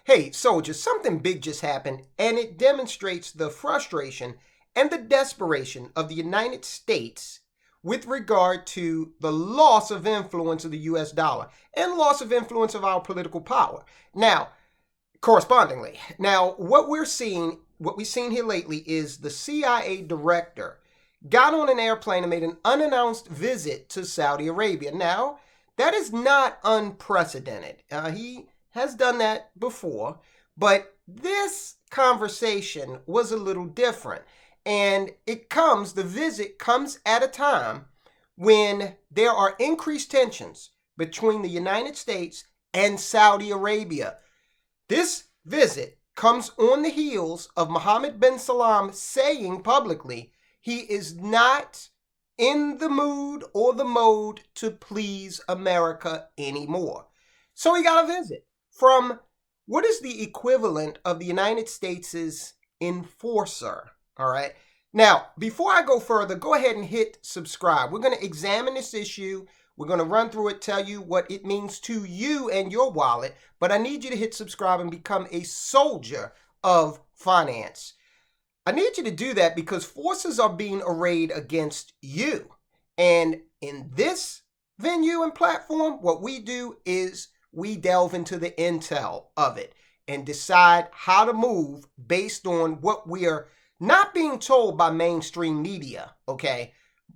Hey, soldiers, something big just happened, and it demonstrates the frustration and the desperation of the United States with regard to the loss of influence of the US dollar and loss of influence of our political power. Now, correspondingly, what we've seen here lately is the CIA director got on an airplane and made an unannounced visit to Saudi Arabia. Now, that is not unprecedented. He has done that before, but this conversation was a little different. And the visit comes at a time when there are increased tensions between the United States and Saudi Arabia. This visit comes on the heels of Mohammed bin Salman saying publicly he is not in the mood or the mode to please America anymore. So he got a visit from what is the equivalent of the United States' enforcer. All right. Now, before I go further, go ahead and hit subscribe. We're going to examine this issue. We're going to run through it, tell you what it means to you and your wallet. But I need you to hit subscribe and become a soldier of finance. I need you to do that because forces are being arrayed against you. And in this venue and platform, what we do is we delve into the intel of it and decide how to move based on what we are not being told by mainstream media, okay?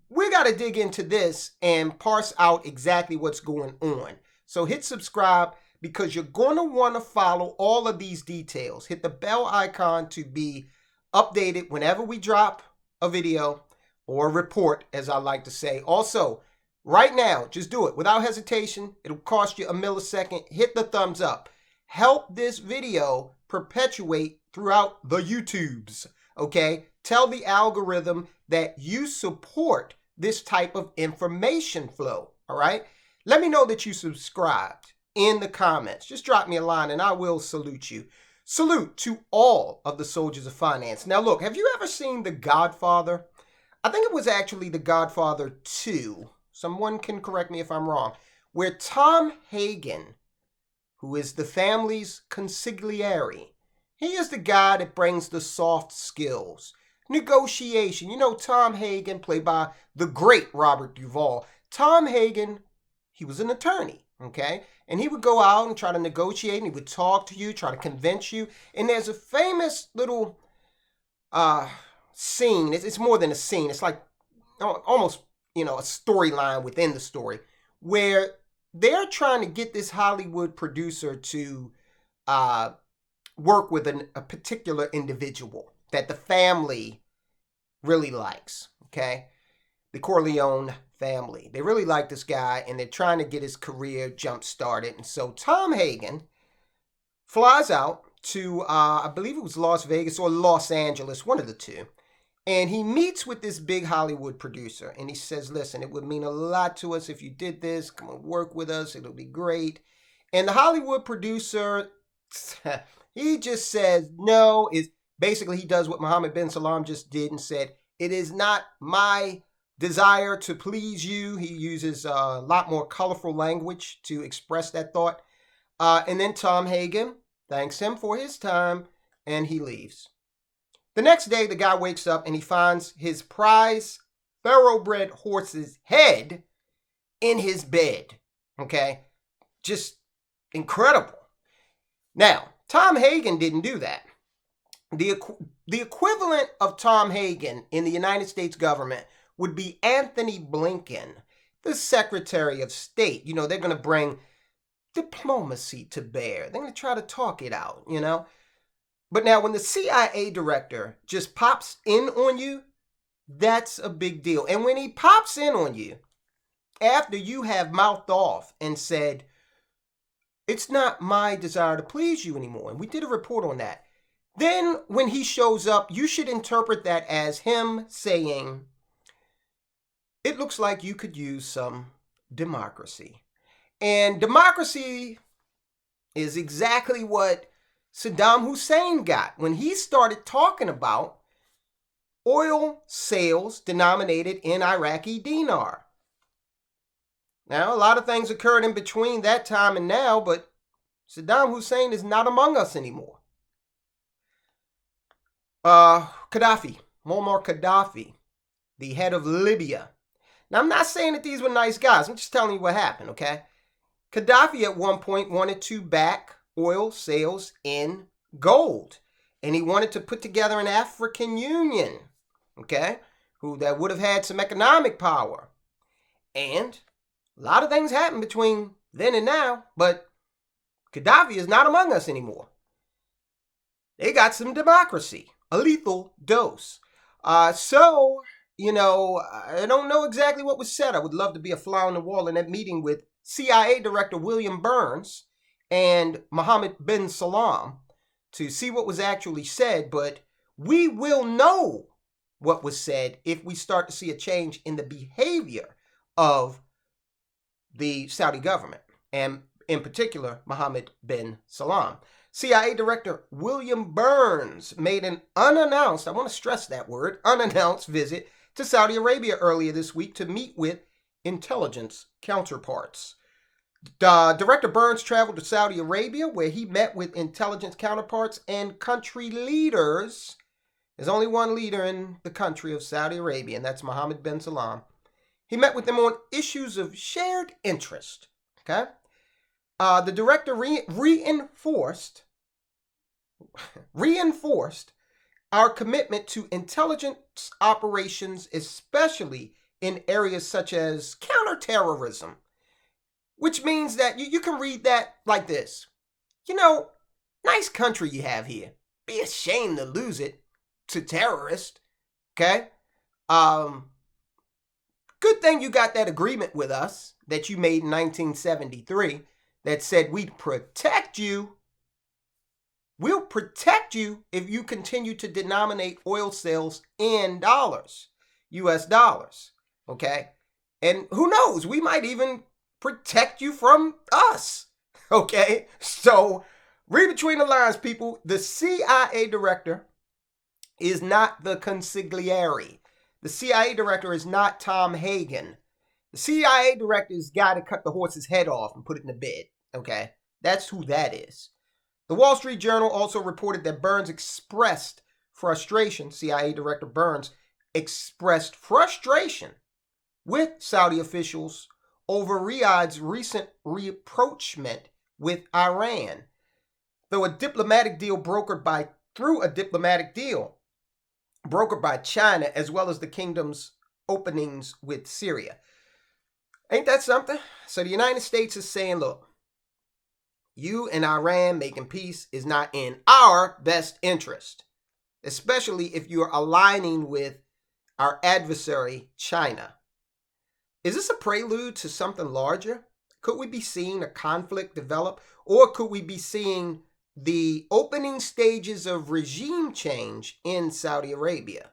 We got to dig into this and parse out exactly what's going on. So hit subscribe because you're going to want to follow all of these details. Hit the bell icon to be updated whenever we drop a video or a report, as I like to say. Also, right now, just do it without hesitation. It'll cost you a millisecond. Hit the thumbs up. Help this video perpetuate throughout the YouTubes. Okay, tell the algorithm that you support this type of information flow. All right, let me know that you subscribed in the comments. Just drop me a line and I will salute you. Salute to all of the soldiers of finance. Now, look, have you ever seen The Godfather? I think it was actually The Godfather 2. Someone can correct me if I'm wrong. Where Tom Hagen, who is the family's consigliere, he is the guy that brings the soft skills, negotiation. You know, Tom Hagen, played by the great Robert Duvall. Tom Hagen, he was an attorney, okay? And he would go out and try to negotiate, and he would talk to you, try to convince you. And there's a famous little scene. It's more than a scene. It's like almost, a storyline within the story where they're trying to get this Hollywood producer to work with a particular individual that the family really likes, okay? The Corleone family. They really like this guy, and they're trying to get his career jump-started. And so Tom Hagen flies out to, I believe it was Las Vegas or Los Angeles, one of the two. And he meets with this big Hollywood producer, and he says, listen, it would mean a lot to us if you did this. Come and work with us. It'll be great. And the Hollywood producer... he just says no. Basically, he does what Mohammed bin Salman just did and said, it is not my desire to please you. He uses a lot more colorful language to express that thought. And then Tom Hagen thanks him for his time, and he leaves. The next day, the guy wakes up and he finds his prize thoroughbred horse's head in his bed. Okay? Just incredible. Now, Tom Hagen didn't do that. The equivalent of Tom Hagen in the United States government would be Anthony Blinken, the Secretary of State. They're going to bring diplomacy to bear. They're going to try to talk it out, But now when the CIA director just pops in on you, that's a big deal. And when he pops in on you, after you have mouthed off and said, it's not my desire to please you anymore. And we did a report on that. Then when he shows up, you should interpret that as him saying, it looks like you could use some democracy. And democracy is exactly what Saddam Hussein got when he started talking about oil sales denominated in Iraqi dinar. Now, a lot of things occurred in between that time and now, but Saddam Hussein is not among us anymore. Gaddafi, Muammar Gaddafi, the head of Libya. Now, I'm not saying that these were nice guys. I'm just telling you what happened, okay? Gaddafi at one point wanted to back oil sales in gold. And he wanted to put together an African Union, okay, that would have had some economic power. And a lot of things happened between then and now, but Gaddafi is not among us anymore. They got some democracy, a lethal dose. So, I don't know exactly what was said. I would love to be a fly on the wall in that meeting with CIA Director William Burns and Mohammed bin Salman to see what was actually said, but we will know what was said if we start to see a change in the behavior of the Saudi government, and in particular, Mohammed bin Salman. CIA Director William Burns made an unannounced, I want to stress that word, unannounced visit to Saudi Arabia earlier this week to meet with intelligence counterparts. Director Burns traveled to Saudi Arabia, where he met with intelligence counterparts and country leaders. There's only one leader in the country of Saudi Arabia, and that's Mohammed bin Salman. He met with them on issues of shared interest. Okay? The director reinforced our commitment to intelligence operations, especially in areas such as counterterrorism, which means that you can read that like this. Nice country you have here. Be ashamed to lose it to terrorists. Okay? Good thing you got that agreement with us that you made in 1973 that said we'd protect you. We'll protect you if you continue to denominate oil sales in dollars, US dollars, okay? And who knows, we might even protect you from us, okay? So read between the lines, people. The CIA director is not the consigliere. The CIA director is not Tom Hagen. The CIA director is the guy to cut the horse's head off and put it in the bed, okay? That's who that is. The Wall Street Journal also reported that Burns expressed frustration. CIA Director Burns expressed frustration with Saudi officials over Riyadh's recent rapprochement with Iran, through a diplomatic deal brokered by China, as well as the kingdom's openings with Syria. Ain't that something? So the United States is saying, look, you and Iran making peace is not in our best interest, especially if you're aligning with our adversary, China. Is this a prelude to something larger? Could we be seeing a conflict develop? Or could we be seeing the opening stages of regime change in Saudi Arabia?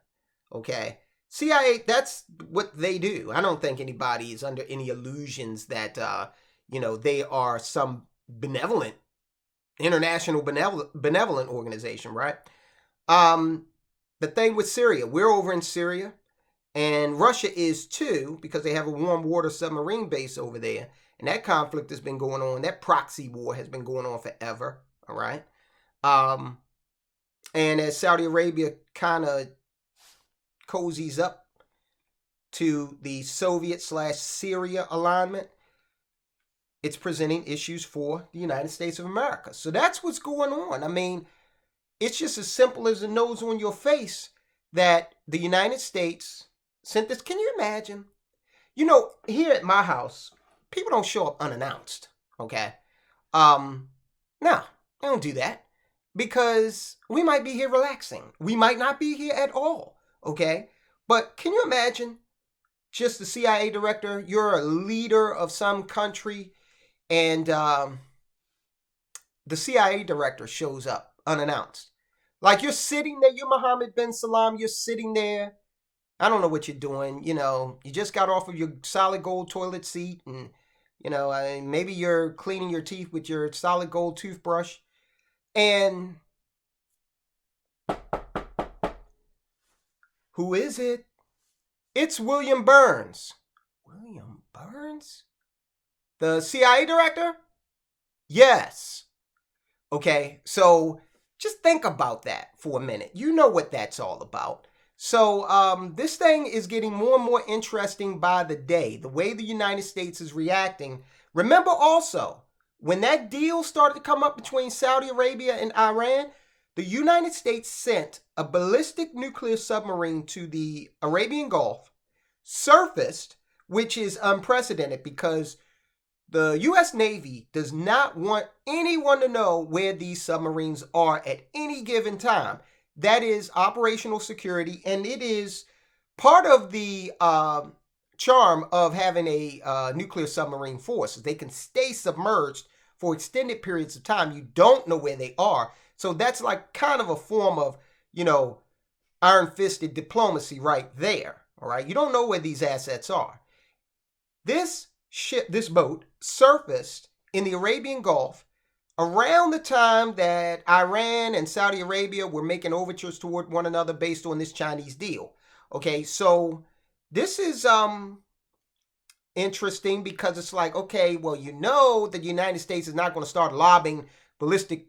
Okay. CIA, that's what they do. I don't think anybody is under any illusions that, they are some international benevolent organization, right? The thing with Syria, we're over in Syria, and Russia is too, because they have a warm water submarine base over there, and that conflict has been going on. That proxy war has been going on forever, all right? And as Saudi Arabia kind of cozies up to the Soviet/Syria alignment, it's presenting issues for the United States of America. So that's what's going on. I mean, it's just as simple as a nose on your face that the United States sent this. Can you imagine? Here at my house, people don't show up unannounced, okay? No, they don't do that because we might be here relaxing. We might not be here at all, okay? But can you imagine just the CIA director, you're a leader of some country, and the CIA director shows up unannounced. Like you're sitting there, you're Mohammed bin Salman, you're sitting there. I don't know what you're doing. You just got off of your solid gold toilet seat, and, maybe you're cleaning your teeth with your solid gold toothbrush. And who is it? It's William Burns. William Burns? The CIA director? Yes. Okay, so just think about that for a minute. You know what that's all about. So this thing is getting more and more interesting by the day, the way the United States is reacting. Remember also, when that deal started to come up between Saudi Arabia and Iran, the United States sent a ballistic nuclear submarine to the Arabian Gulf, surfaced, which is unprecedented because the U.S. Navy does not want anyone to know where these submarines are at any given time. That is operational security, and it is part of the charm of having a nuclear submarine force. They can stay submerged for extended periods of time. You don't know where they are. So that's like kind of a form of, iron-fisted diplomacy right there. All right. You don't know where these assets are. This boat surfaced in the Arabian Gulf around the time that Iran and Saudi Arabia were making overtures toward one another based on this Chinese deal. Okay, so this is interesting because it's like, okay, well, the United States is not going to start lobbing ballistic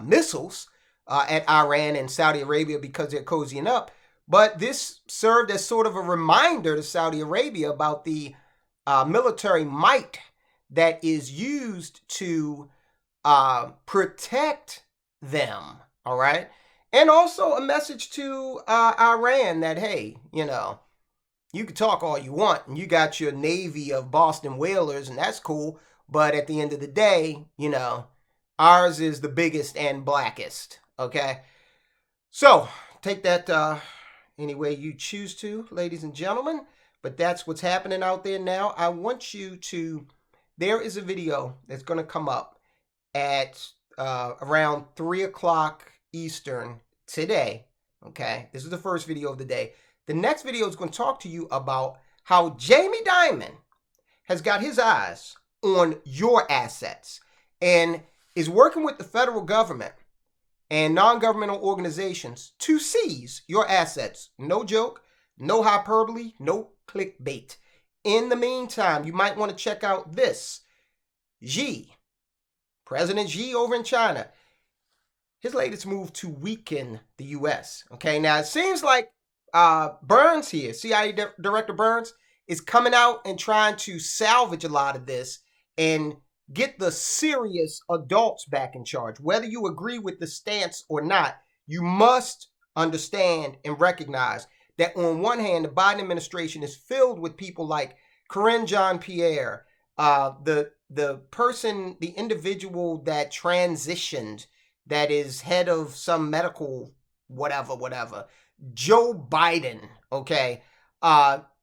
missiles at Iran and Saudi Arabia because they're cozying up. But this served as sort of a reminder to Saudi Arabia about the military might that is used to protect them, all right? And also a message to Iran that, hey, you can talk all you want, and you got your navy of Boston whalers, and that's cool, but at the end of the day, ours is the biggest and blackest, okay? So, take that any way you choose to, ladies and gentlemen. But that's what's happening out there now. I want you to, there is a video that's going to come up at around 3 o'clock Eastern today. Okay, this is the first video of the day. The next video is going to talk to you about how Jamie Dimon has got his eyes on your assets and is working with the federal government and non-governmental organizations to seize your assets. No joke, no hyperbole, no clickbait. In the meantime, you might want to check out this. President Xi over in China, his latest move to weaken the U.S. Okay, now it seems like Burns here, CIA Director Burns, is coming out and trying to salvage a lot of this and get the serious adults back in charge. Whether you agree with the stance or not, you must understand and recognize that on one hand, the Biden administration is filled with people like Karine Jean-Pierre, the individual that transitioned, that is head of some medical whatever, Joe Biden, okay?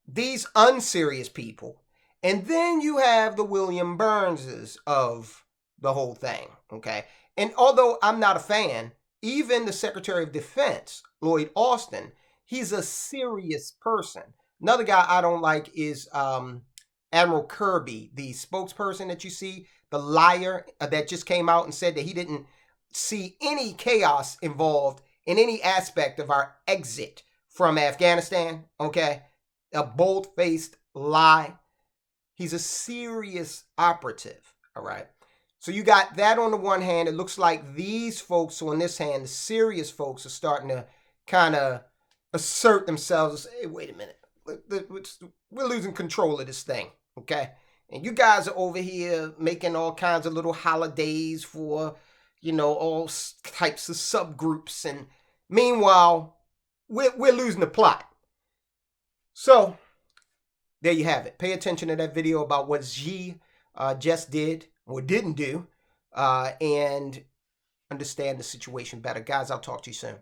These unserious people. And then you have the William Burnses of the whole thing, okay? And although I'm not a fan, even the Secretary of Defense, Lloyd Austin, he's a serious person. Another guy I don't like is Admiral Kirby, the spokesperson that you see, the liar that just came out and said that he didn't see any chaos involved in any aspect of our exit from Afghanistan, okay? A bold-faced lie. He's a serious operative, all right? So you got that on the one hand. It looks like these folks on this hand, the serious folks, are starting to kind of assert themselves and say, hey, wait a minute. We're losing control of this thing, okay? And you guys are over here making all kinds of little holidays for, all types of subgroups. And meanwhile, we're losing the plot. So there you have it. Pay attention to that video about what Xi just did or didn't do and understand the situation better. Guys, I'll talk to you soon.